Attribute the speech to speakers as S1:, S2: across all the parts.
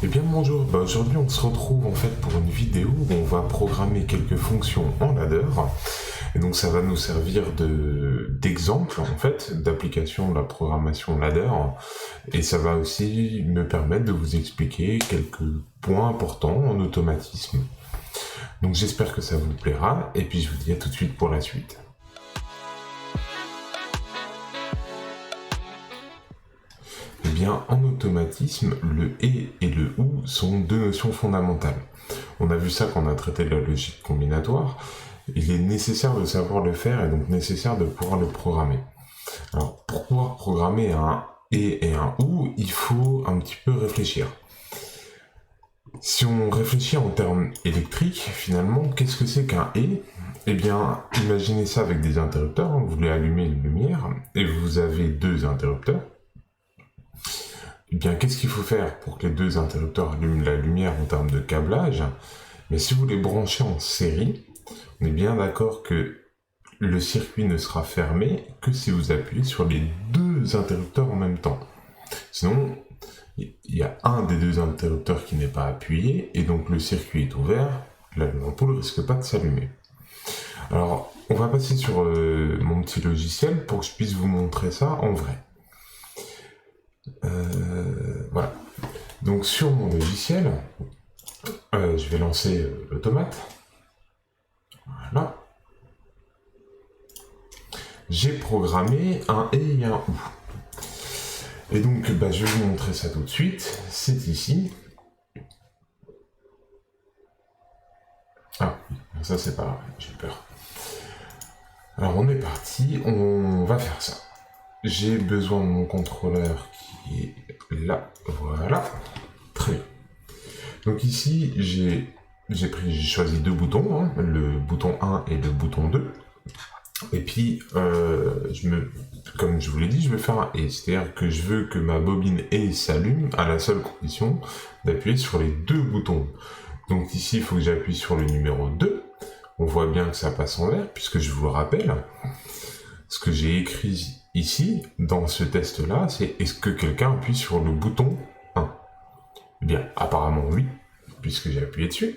S1: Eh bien bonjour, aujourd'hui on se retrouve en fait pour une vidéo où on va programmer quelques fonctions en ladder. Et donc ça va nous servir d'exemple en fait d'application de la programmation ladder. Et ça va aussi me permettre de vous expliquer quelques points importants en automatisme. Donc j'espère que ça vous plaira et puis je vous dis à tout de suite pour la suite. Eh bien, en automatisme, le et le ou sont deux notions fondamentales. On a vu ça quand on a traité de la logique combinatoire. Il est nécessaire de savoir le faire et donc nécessaire de pouvoir le programmer. Alors, pour pouvoir programmer un et un ou, il faut un petit peu réfléchir. Si on réfléchit en termes électriques, finalement, qu'est-ce que c'est qu'un et ? Eh bien, imaginez ça avec des interrupteurs. Vous voulez allumer une lumière et vous avez deux interrupteurs. Eh bien, qu'est-ce qu'il faut faire pour que les deux interrupteurs allument la lumière en termes de câblage ? Mais si vous les branchez en série, on est bien d'accord que le circuit ne sera fermé que si vous appuyez sur les deux interrupteurs en même temps. Sinon, il y a un des deux interrupteurs qui n'est pas appuyé, et donc le circuit est ouvert, l'ampoule ne risque pas de s'allumer. Alors, on va passer sur mon petit logiciel pour que je puisse vous montrer ça en vrai. Voilà. Donc sur mon logiciel, je vais lancer l'automate. Voilà. J'ai programmé un et un ou. Et donc, je vais vous montrer ça tout de suite. C'est ici. Ah, ça c'est pas grave, j'ai peur. Alors on est parti, on va faire ça. J'ai besoin de mon contrôleur qui est là, voilà. Très bien. Donc ici, j'ai choisi deux boutons, hein, le bouton 1 et le bouton 2. Et puis, comme je vous l'ai dit, je vais faire un et, c'est-à-dire que je veux que ma bobine et s'allume à la seule condition d'appuyer sur les deux boutons. Donc ici, il faut que j'appuie sur le numéro 2. On voit bien que ça passe en vert, puisque je vous le rappelle, ce que j'ai écrit ici, dans ce test-là, c'est est-ce que quelqu'un appuie sur le bouton 1 ? Eh bien, apparemment oui, puisque j'ai appuyé dessus.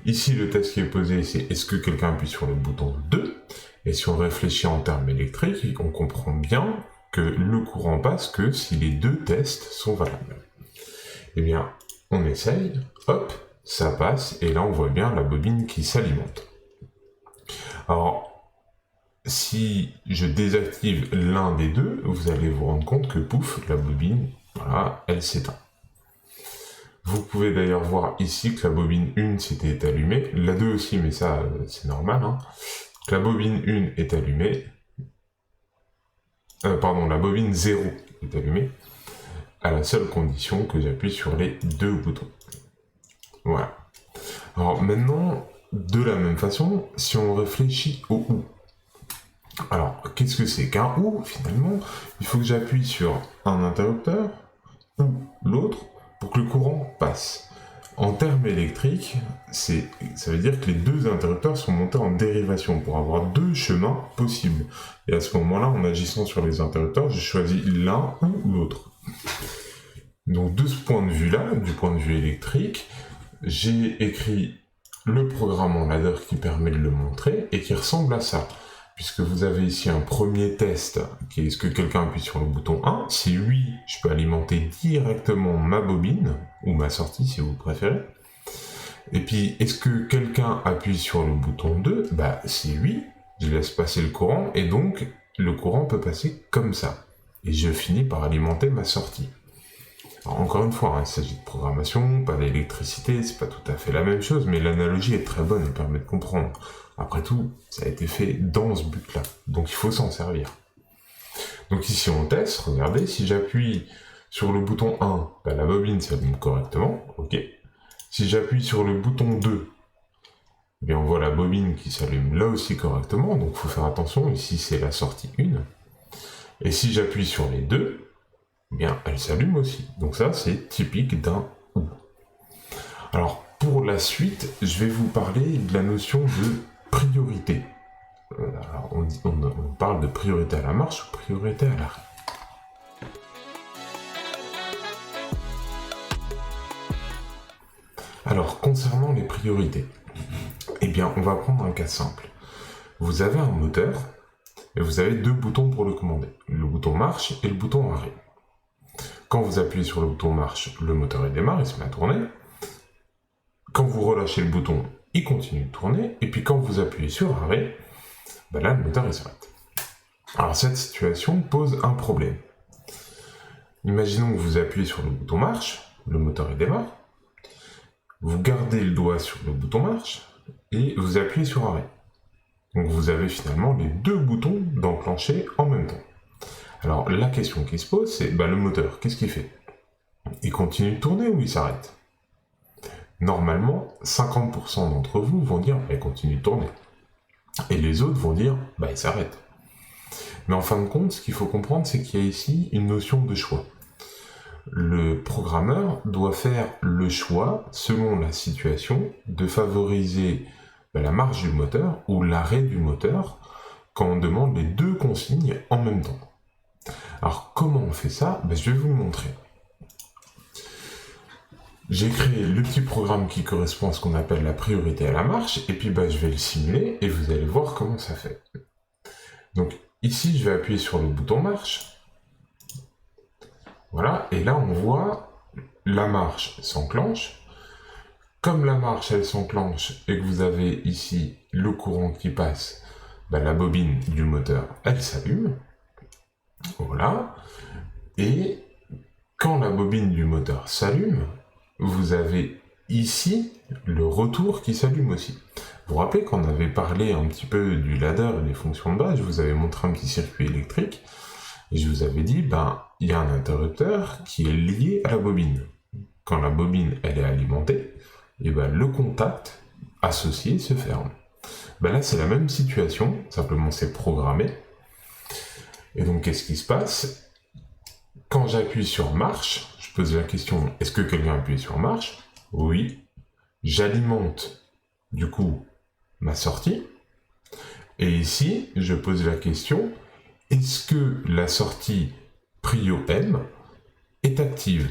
S1: Ici, le test qui est posé, c'est est-ce que quelqu'un appuie sur le bouton 2 ? Et si on réfléchit en termes électriques, on comprend bien que le courant passe que si les deux tests sont valables. Eh bien, on essaye, hop, ça passe, et là on voit bien la bobine qui s'alimente. Alors, si je désactive l'un des deux, vous allez vous rendre compte que pouf, la bobine, voilà, elle s'éteint. Vous pouvez d'ailleurs voir ici que la bobine 1 s'était allumée, la 2 aussi, mais ça c'est normal, hein. La bobine 1 est allumée, la bobine 0 est allumée, à la seule condition que j'appuie sur les deux boutons. Voilà. Alors maintenant, de la même façon, si on réfléchit au OU. Alors, qu'est-ce que c'est qu'un OU finalement ? Il faut que j'appuie sur un interrupteur ou l'autre pour que le courant passe. En termes électriques, ça veut dire que les deux interrupteurs sont montés en dérivation pour avoir deux chemins possibles. Et à ce moment-là, en agissant sur les interrupteurs, j'ai choisi l'un ou l'autre. Donc de ce point de vue-là, du point de vue électrique, j'ai écrit le programme en ladder qui permet de le montrer et qui ressemble à ça. Puisque vous avez ici un premier test qui est est-ce que quelqu'un appuie sur le bouton 1 ? Si oui, je peux alimenter directement ma bobine, ou ma sortie si vous préférez. Et puis, est-ce que quelqu'un appuie sur le bouton 2 ? Si oui, je laisse passer le courant, et donc le courant peut passer comme ça. Et je finis par alimenter ma sortie. Alors, encore une fois, il s'agit de programmation, pas d'électricité, c'est pas tout à fait la même chose, mais l'analogie est très bonne et permet de comprendre. Après tout, ça a été fait dans ce but-là, donc il faut s'en servir. Donc ici on teste, regardez, si j'appuie sur le bouton 1, la bobine s'allume correctement, ok. Si j'appuie sur le bouton 2, eh bien on voit la bobine qui s'allume là aussi correctement, donc il faut faire attention, ici c'est la sortie 1. Et si j'appuie sur les deux, eh bien elle s'allume aussi. Donc ça c'est typique d'un OU. Alors pour la suite, je vais vous parler de la notion de priorité. Alors on parle de priorité à la marche ou priorité à l'arrêt. Alors, concernant les priorités, eh bien, on va prendre un cas simple. Vous avez un moteur et vous avez deux boutons pour le commander. Le bouton marche et le bouton arrêt. Quand vous appuyez sur le bouton marche, le moteur il démarre, il se met à tourner. Quand vous relâchez le bouton, il continue de tourner. Et puis quand vous appuyez sur arrêt, ben là, le moteur il s'arrête. Alors cette situation pose un problème. Imaginons que vous appuyez sur le bouton marche, le moteur il démarre. Vous gardez le doigt sur le bouton marche et vous appuyez sur arrêt. Donc vous avez finalement les deux boutons d'enclencher en même temps. Alors la question qui se pose, c'est le moteur, qu'est-ce qu'il fait? Il continue de tourner ou il s'arrête? Normalement, 50% d'entre vous vont dire il continue de tourner. Et les autres vont dire il s'arrête. Mais en fin de compte, ce qu'il faut comprendre, c'est qu'il y a ici une notion de choix. Le programmeur doit faire le choix, selon la situation, de favoriser la marche du moteur ou l'arrêt du moteur quand on demande les deux consignes en même temps. Alors comment on fait ça? Je vais vous le montrer. J'ai créé le petit programme qui correspond à ce qu'on appelle la priorité à la marche, et puis je vais le simuler et vous allez voir comment ça fait. Donc ici je vais appuyer sur le bouton marche. Voilà, et là on voit la marche s'enclenche. Comme la marche elle s'enclenche et que vous avez ici le courant qui passe, la bobine du moteur elle s'allume. Voilà. Et quand la bobine du moteur s'allume, vous avez ici le retour qui s'allume aussi. Vous vous rappelez qu'on avait parlé un petit peu du ladder et des fonctions de base, je vous avais montré un petit circuit électrique et je vous avais dit il y a un interrupteur qui est lié à la bobine. Quand la bobine elle est alimentée, et le contact associé se ferme. Là c'est la même situation, simplement c'est programmé. Et donc qu'est-ce qui se passe? Quand j'appuie sur marche, je pose la question, est-ce que quelqu'un appuie sur marche? Oui. J'alimente du coup ma sortie. Et ici, je pose la question, est-ce que la sortie prio M est active?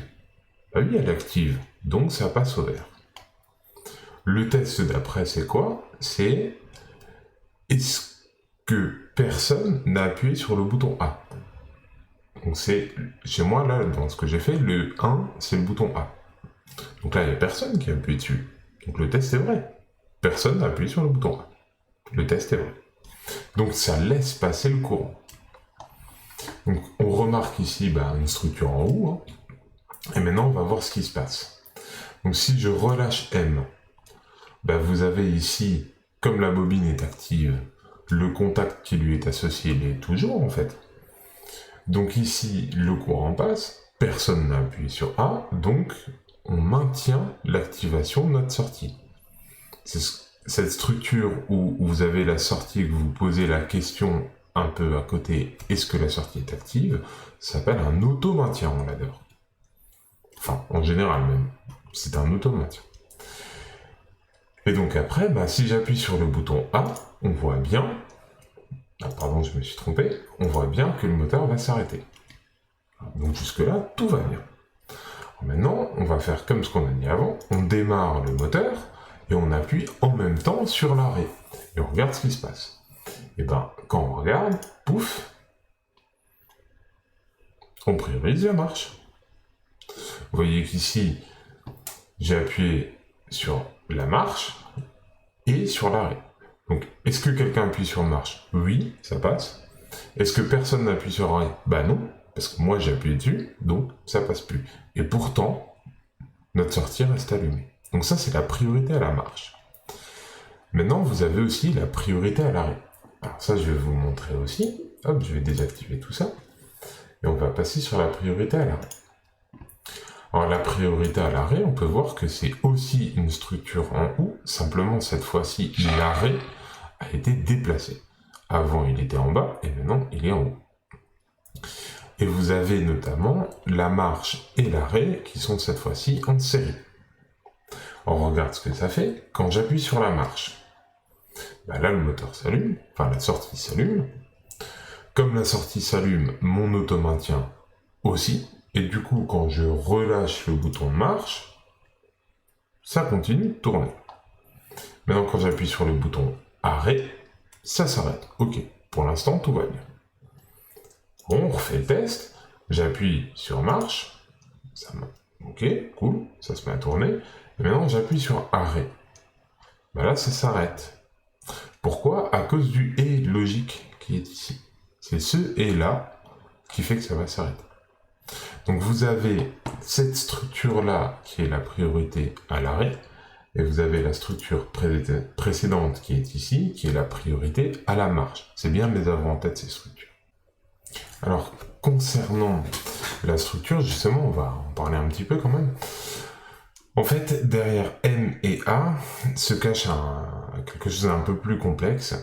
S1: Oui, elle est active, donc ça passe au vert. Le test d'après, c'est quoi? C'est est-ce que personne n'a appuyé sur le bouton A? Donc c'est, chez moi, là, dans ce que j'ai fait, le 1, c'est le bouton A. Donc là, il n'y a personne qui a appuyé dessus. Donc le test est vrai. Personne n'a appuyé sur le bouton A. Le test est vrai. Donc ça laisse passer le courant. Donc on remarque ici une structure en haut. Et maintenant, on va voir ce qui se passe. Donc si je relâche M, vous avez ici, comme la bobine est active, le contact qui lui est associé, il est toujours en fait. Donc ici, le courant passe, personne n'a appuyé sur A, donc on maintient l'activation de notre sortie. C'est cette structure où vous avez la sortie et que vous posez la question un peu à côté, est-ce que la sortie est active, s'appelle un auto-maintien en ladder. Enfin, en général même, c'est un auto-maintien. Et donc après, si j'appuie sur le bouton A, on voit bien, pardon, je me suis trompé, on voit bien que le moteur va s'arrêter. Donc jusque-là, tout va bien. Maintenant, on va faire comme ce qu'on a dit avant, on démarre le moteur et on appuie en même temps sur l'arrêt. Et on regarde ce qui se passe. Et quand on regarde, pouf, on priorise la marche. Vous voyez qu'ici, j'ai appuyé sur la marche et sur l'arrêt. Donc, est-ce que quelqu'un appuie sur marche? Oui, ça passe. Est-ce que personne n'appuie sur arrêt? Non, parce que moi j'ai appuyé dessus, donc ça passe plus. Et pourtant, notre sortie reste allumée. Donc ça, c'est la priorité à la marche. Maintenant, vous avez aussi la priorité à l'arrêt. Alors ça, je vais vous montrer aussi. Hop, je vais désactiver tout ça. Et on va passer sur la priorité à l'arrêt. Alors la priorité à l'arrêt, on peut voir que c'est aussi une structure en haut, simplement cette fois-ci, l'arrêt a été déplacé. Avant, il était en bas, et maintenant, il est en haut. Et vous avez notamment la marche et l'arrêt qui sont cette fois-ci en série. On regarde ce que ça fait. Quand j'appuie sur la marche, là, le moteur s'allume, enfin la sortie s'allume. Comme la sortie s'allume, mon auto-maintien aussi. Et du coup, quand je relâche le bouton de marche, ça continue de tourner. Maintenant, quand j'appuie sur le bouton arrêt, ça s'arrête. Ok, pour l'instant, tout va bien. Bon, on refait le test. J'appuie sur marche. Ok, cool, ça se met à tourner. Et maintenant, j'appuie sur arrêt. Ben là, ça s'arrête. Pourquoi? À cause du et logique qui est ici. C'est ce et là qui fait que ça va s'arrêter. Donc vous avez cette structure-là qui est la priorité à l'arrêt, et vous avez la structure précédente qui est ici, qui est la priorité à la marche. C'est bien de les avoir en tête, ces structures. Alors, concernant la structure, justement, on va en parler un petit peu quand même. En fait, derrière M et A se cache quelque chose d'un peu plus complexe,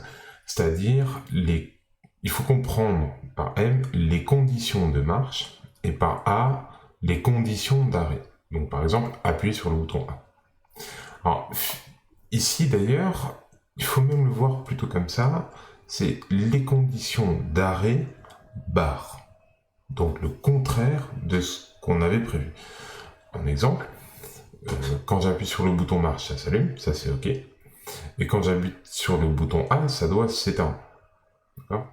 S1: c'est-à-dire il faut comprendre par M les conditions de marche et par A les conditions d'arrêt. Donc par exemple, appuyer sur le bouton A. Alors, ici d'ailleurs, il faut même le voir plutôt comme ça, c'est les conditions d'arrêt barre. Donc le contraire de ce qu'on avait prévu. Un exemple, quand j'appuie sur le bouton marche, ça s'allume, ça c'est OK. Et quand j'appuie sur le bouton A, ça doit s'éteindre. D'accord ?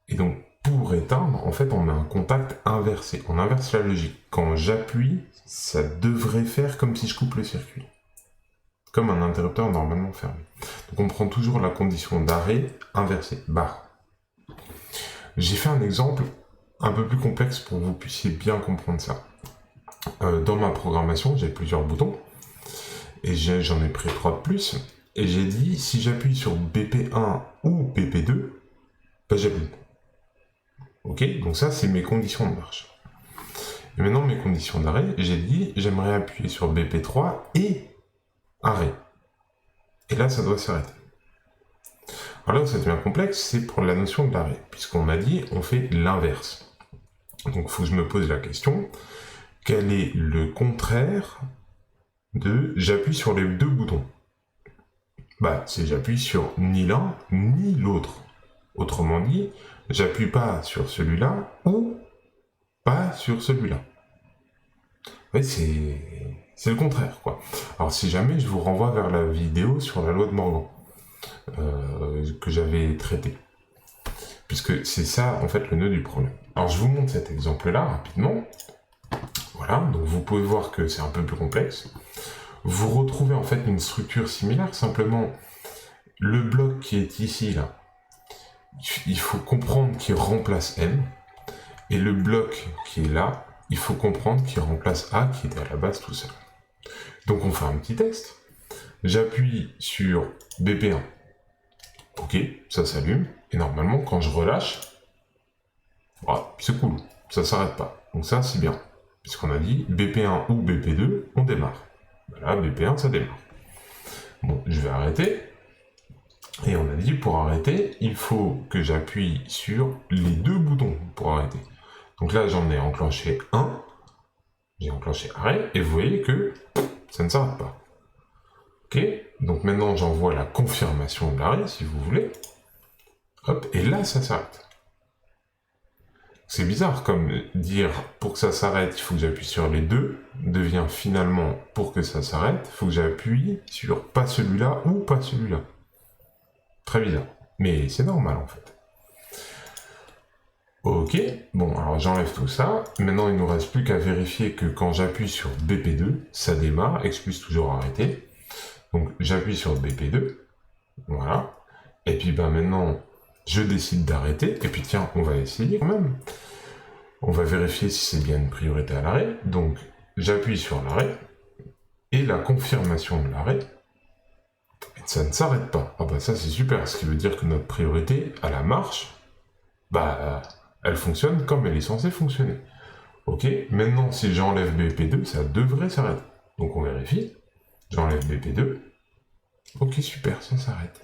S1: Et donc, pour éteindre, en fait, on met un contact inversé. On inverse la logique. Quand j'appuie, ça devrait faire comme si je coupe le circuit. Comme un interrupteur normalement fermé. Donc on prend toujours la condition d'arrêt inversée, barre. J'ai fait un exemple un peu plus complexe pour que vous puissiez bien comprendre ça. Dans ma programmation, j'ai plusieurs boutons. Et j'en ai pris 3 de plus. Et j'ai dit, si j'appuie sur BP1 ou BP2, ben j'appuie. Ok, donc ça, c'est mes conditions de marche. Et maintenant, mes conditions d'arrêt, j'ai dit, j'aimerais appuyer sur BP3 et arrêt. Et là, ça doit s'arrêter. Alors là où ça devient complexe, c'est pour la notion de l'arrêt, puisqu'on m'a dit, on fait l'inverse. Donc, il faut que je me pose la question, quel est le contraire de j'appuie sur les deux boutons? Bah, c'est j'appuie sur ni l'un ni l'autre. Autrement dit, j'appuie pas sur celui-là ou pas sur celui-là. Oui, c'est le contraire, quoi. Alors, si jamais, je vous renvoie vers la vidéo sur la loi de Morgan que j'avais traitée. Puisque c'est ça, en fait, le nœud du problème. Alors, je vous montre cet exemple-là, rapidement. Voilà, donc vous pouvez voir que c'est un peu plus complexe. Vous retrouvez, en fait, une structure similaire, simplement, le bloc qui est ici, là, il faut comprendre qu'il remplace M, et le bloc qui est là, il faut comprendre qu'il remplace A, qui était à la base tout seul. Donc on fait un petit test. J'appuie sur BP1. Ok, ça s'allume, et normalement, quand je relâche, voilà, c'est cool, ça s'arrête pas. Donc ça, c'est bien, puisqu'on a dit BP1 ou BP2, on démarre. Voilà, BP1, ça démarre. Bon, je vais arrêter. Et on a dit, pour arrêter, il faut que j'appuie sur les deux boutons pour arrêter. Donc là, j'en ai enclenché un. J'ai enclenché arrêt. Et vous voyez que ça ne s'arrête pas. Ok. Donc maintenant, j'envoie la confirmation de l'arrêt, si vous voulez. Hop. Et là, ça s'arrête. C'est bizarre comme dire, pour que ça s'arrête, il faut que j'appuie sur les deux, devient finalement, pour que ça s'arrête, il faut que j'appuie sur pas celui-là ou pas celui-là. Très bizarre. Mais c'est normal en fait. Ok, bon alors j'enlève tout ça. Maintenant il ne nous reste plus qu'à vérifier que quand j'appuie sur BP2, ça démarre, excuse toujours arrêter. Donc j'appuie sur BP2, voilà. Et puis ben maintenant je décide d'arrêter. Et puis tiens, on va essayer quand même. On va vérifier si c'est bien une priorité à l'arrêt. Donc j'appuie sur l'arrêt. Et la confirmation de l'arrêt, ça ne s'arrête pas. Ah bah ça c'est super, ce qui veut dire que notre priorité à la marche, bah elle fonctionne comme elle est censée fonctionner. Ok, maintenant si j'enlève BP2, ça devrait s'arrêter. Donc on vérifie, j'enlève BP2, ok super, ça s'arrête.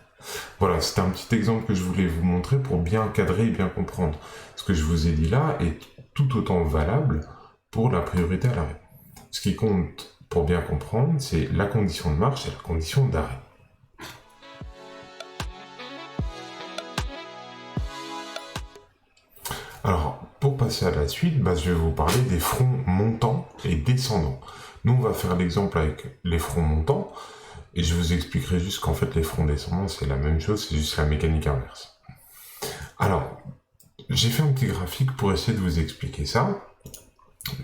S1: Voilà, c'était un petit exemple que je voulais vous montrer pour bien cadrer et bien comprendre. Ce que je vous ai dit là est tout autant valable pour la priorité à l'arrêt. Ce qui compte pour bien comprendre, c'est la condition de marche et la condition d'arrêt. Alors, pour passer à la suite, je vais vous parler des fronts montants et descendants. Nous, on va faire l'exemple avec les fronts montants, et je vous expliquerai juste qu'en fait, les fronts descendants, c'est la même chose, c'est juste la mécanique inverse. Alors, j'ai fait un petit graphique pour essayer de vous expliquer ça.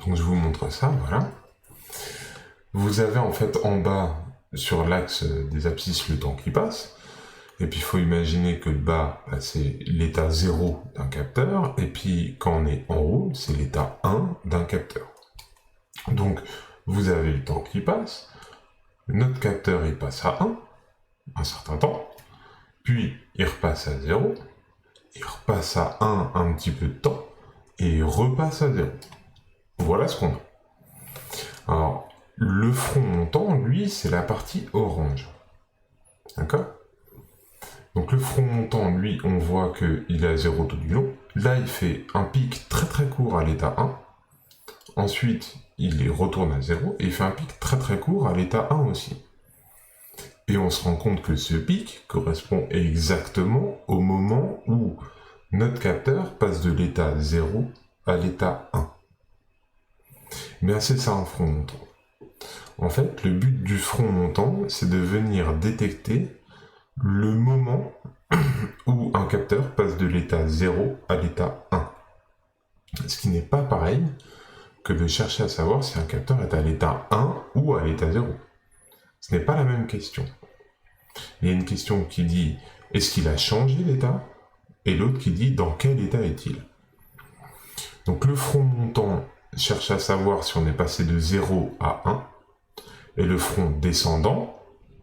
S1: Donc, je vous montre ça, voilà. Vous avez en fait en bas, sur l'axe des abscisses, le temps qui passe. Et puis, il faut imaginer que le bas, bah, c'est l'état 0 d'un capteur. Et puis, quand on est en haut, c'est l'état 1 d'un capteur. Donc, vous avez le temps qui passe. Notre capteur, il passe à 1, un certain temps. Puis, il repasse à 0. Il repasse à 1 un petit peu de temps. Et il repasse à 0. Voilà ce qu'on a. Alors, le front montant, lui, c'est la partie orange. D'accord ? Donc le front montant, lui, on voit qu'il est à 0 tout du long. Là, il fait un pic très très court à l'état 1. Ensuite, il retourne à 0 et il fait un pic très très court à l'état 1 aussi. Et on se rend compte que ce pic correspond exactement au moment où notre capteur passe de l'état 0 à l'état 1. Mais c'est ça un front montant. En fait, le but du front montant, c'est de venir détecter le moment où un capteur passe de l'état 0 à l'état 1. Ce qui n'est pas pareil que de chercher à savoir si un capteur est à l'état 1 ou à l'état 0. Ce n'est pas la même question. Il y a une question qui dit est-ce qu'il a changé d'état et l'autre qui dit dans quel état est-il. Donc le front montant cherche à savoir si on est passé de 0 à 1 et le front descendant,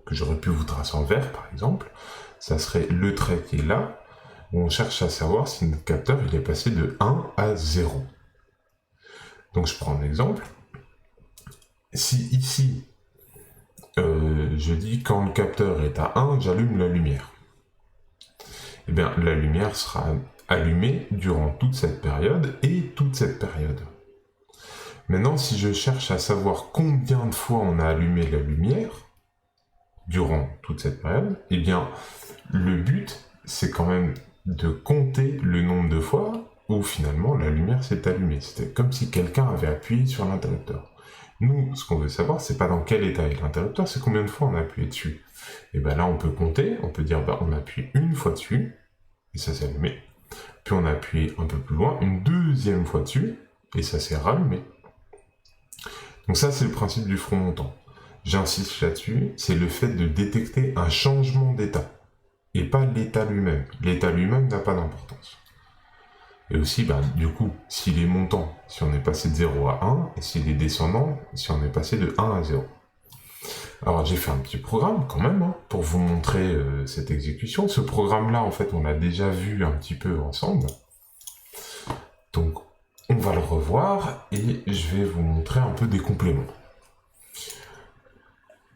S1: que j'aurais pu vous tracer en vert par exemple, ça serait le trait qui est là, où on cherche à savoir si notre capteur il est passé de 1 à 0. Donc je prends un exemple. Si ici, je dis quand le capteur est à 1, j'allume la lumière. Eh bien, la lumière sera allumée durant toute cette période et toute cette période. Maintenant, si je cherche à savoir combien de fois on a allumé la lumière durant toute cette période, eh bien, le but, c'est quand même de compter le nombre de fois où finalement la lumière s'est allumée. C'était comme si quelqu'un avait appuyé sur l'interrupteur. Nous, ce qu'on veut savoir, c'est pas dans quel état est l'interrupteur, c'est combien de fois on a appuyé dessus. Et bien là, on peut compter, on peut dire, on appuie une fois dessus, et ça s'est allumé. Puis on a appuyé un peu plus loin, une deuxième fois dessus, et ça s'est rallumé. Donc ça, c'est le principe du front montant. J'insiste là-dessus, c'est le fait de détecter un changement d'état, et pas l'état lui-même. L'état lui-même n'a pas d'importance. Et aussi, du coup, s'il est montant, si on est passé de 0 à 1, et s'il est descendant, si on est passé de 1 à 0. Alors j'ai fait un petit programme quand même, pour vous montrer cette exécution. Ce programme-là, en fait, on l'a déjà vu un petit peu ensemble. Donc, on va le revoir, et je vais vous montrer un peu des compléments.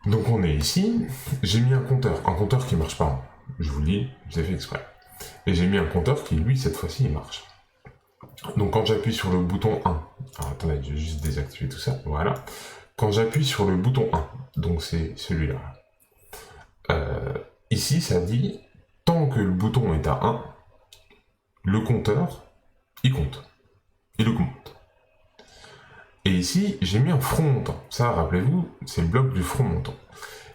S1: Donc on est ici, j'ai mis un compteur qui marche pas. Je vous le dis, j'ai fait exprès. Et j'ai mis un compteur qui, lui, cette fois-ci, il marche. Donc quand j'appuie sur le bouton 1, alors attendez, je vais juste désactiver tout ça, voilà. Quand j'appuie sur le bouton 1, donc c'est celui-là, ici ça dit, tant que le bouton est à 1, le compteur, il compte, il augmente. Et ici, j'ai mis un front montant. Ça, rappelez-vous, c'est le bloc du front montant.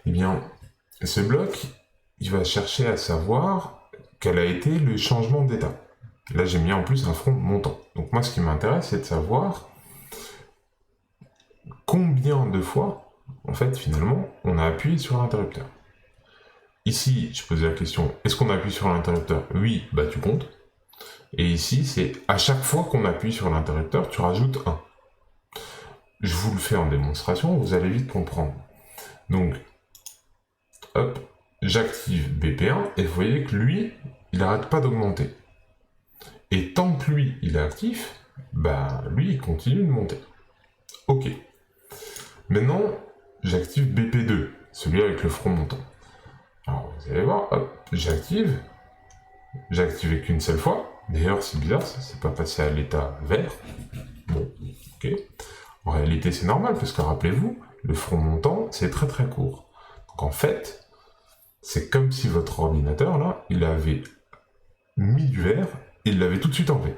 S1: Eh bien, ce bloc, il va chercher à savoir quel a été le changement d'état. Là, j'ai mis en plus un front montant. Donc moi, ce qui m'intéresse, c'est de savoir combien de fois, en fait, finalement, on a appuyé sur l'interrupteur. Ici, je posais la question, est-ce qu'on appuie sur l'interrupteur? Oui, tu comptes. Et ici, c'est à chaque fois qu'on appuie sur l'interrupteur, tu rajoutes 1. Je vous le fais en démonstration, vous allez vite comprendre. Donc, hop, j'active BP1, et vous voyez que lui, il n'arrête pas d'augmenter. Et tant que lui, il est actif, lui, il continue de monter. Ok. Maintenant, j'active BP2, celui avec le front montant. Alors, vous allez voir, hop, j'active. J'ai activé qu'une seule fois. D'ailleurs, c'est bizarre, ça s'est pas passé à l'état vert. Bon, ok. En réalité, c'est normal, parce que rappelez-vous, le front montant, c'est très très court. Donc en fait, c'est comme si votre ordinateur, là, il avait mis du vert, et il l'avait tout de suite enlevé.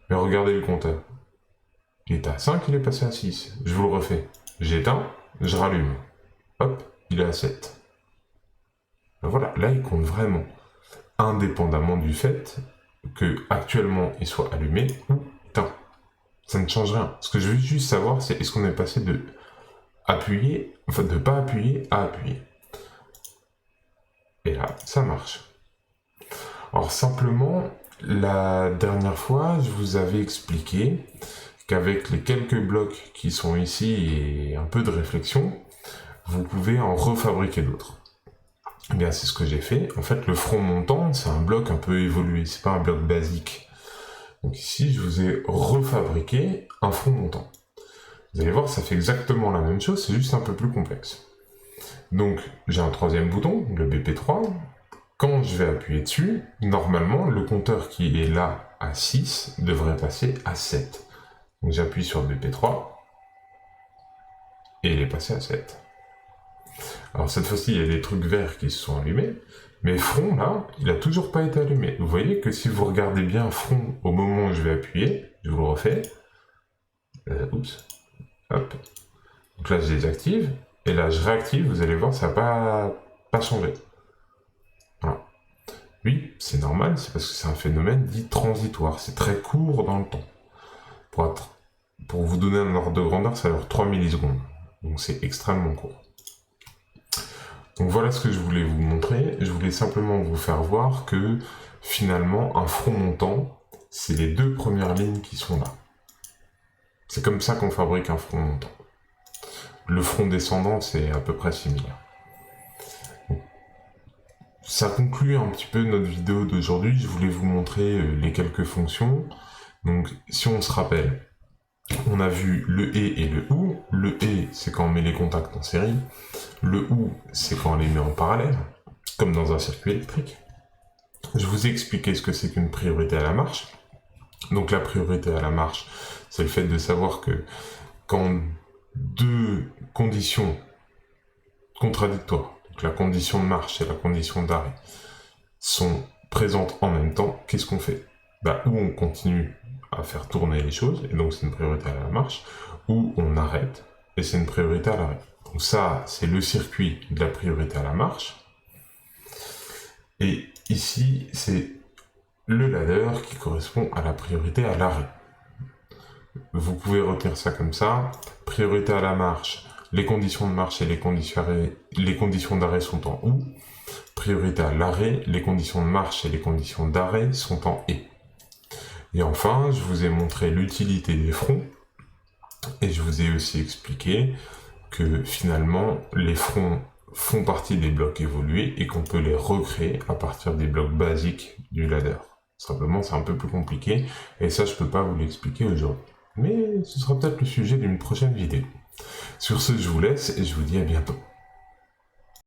S1: Mais regardez le compteur. Il était à 5, il est passé à 6. Je vous le refais. J'éteins, je rallume. Hop, il est à 7. Ben voilà, là il compte vraiment. Indépendamment du fait que actuellement il soit allumé ou éteint. Ça ne change rien. Ce que je veux juste savoir, c'est est-ce qu'on est passé de appuyer, enfin de pas appuyer à appuyer. Et là, ça marche. Alors simplement, la dernière fois, je vous avais expliqué qu'avec les quelques blocs qui sont ici et un peu de réflexion, vous pouvez en refabriquer d'autres. Eh bien, c'est ce que j'ai fait. En fait, le front montant, c'est un bloc un peu évolué, c'est pas un bloc basique. Donc ici, je vous ai refabriqué un front montant. Vous allez voir, ça fait exactement la même chose, c'est juste un peu plus complexe. Donc, j'ai un troisième bouton, le BP3. Quand je vais appuyer dessus, normalement, le compteur qui est là à 6 devrait passer à 7. Donc j'appuie sur BP3 et il est passé à 7. Alors cette fois-ci, il y a des trucs verts qui se sont allumés, mais front, là, il n'a toujours pas été allumé. Vous voyez que si vous regardez bien front au moment où je vais appuyer, je vous le refais. Oups. Hop. Donc là, je désactive. Et là, je réactive. Vous allez voir, ça n'a pas changé. Voilà. Oui, c'est normal, c'est parce que c'est un phénomène dit transitoire. C'est très court dans le temps. Pour vous donner un ordre de grandeur, ça dure 3 millisecondes. Donc c'est extrêmement court. Donc voilà ce que je voulais vous montrer. Je voulais simplement vous faire voir que finalement, un front montant, c'est les deux premières lignes qui sont là. C'est comme ça qu'on fabrique un front montant. Le front descendant, c'est à peu près similaire. Ça conclut un petit peu notre vidéo d'aujourd'hui. Je voulais vous montrer les quelques fonctions. Donc si on se rappelle, on a vu le et le ou. Le et, c'est quand on met les contacts en série. Le ou, c'est quand on les met en parallèle, comme dans un circuit électrique. Je vous ai expliqué ce que c'est qu'une priorité à la marche. Donc la priorité à la marche, c'est le fait de savoir que quand deux conditions contradictoires, donc la condition de marche et la condition d'arrêt, sont présentes en même temps, qu'est-ce qu'on fait? Ou on continue à faire tourner les choses, et donc c'est une priorité à la marche, ou on arrête, et c'est une priorité à l'arrêt. Donc ça, c'est le circuit de la priorité à la marche. Et ici, c'est le ladder qui correspond à la priorité à l'arrêt. Vous pouvez retenir ça comme ça. Priorité à la marche, les conditions de marche et les conditions d'arrêt sont en OU. Priorité à l'arrêt, les conditions de marche et les conditions d'arrêt sont en E. Et enfin, je vous ai montré l'utilité des fronts. Et je vous ai aussi expliqué que finalement, les fronts font partie des blocs évolués et qu'on peut les recréer à partir des blocs basiques du ladder. Simplement, c'est un peu plus compliqué, et ça, je peux pas vous l'expliquer aujourd'hui. Mais ce sera peut-être le sujet d'une prochaine vidéo. Sur ce, je vous laisse et je vous dis à bientôt.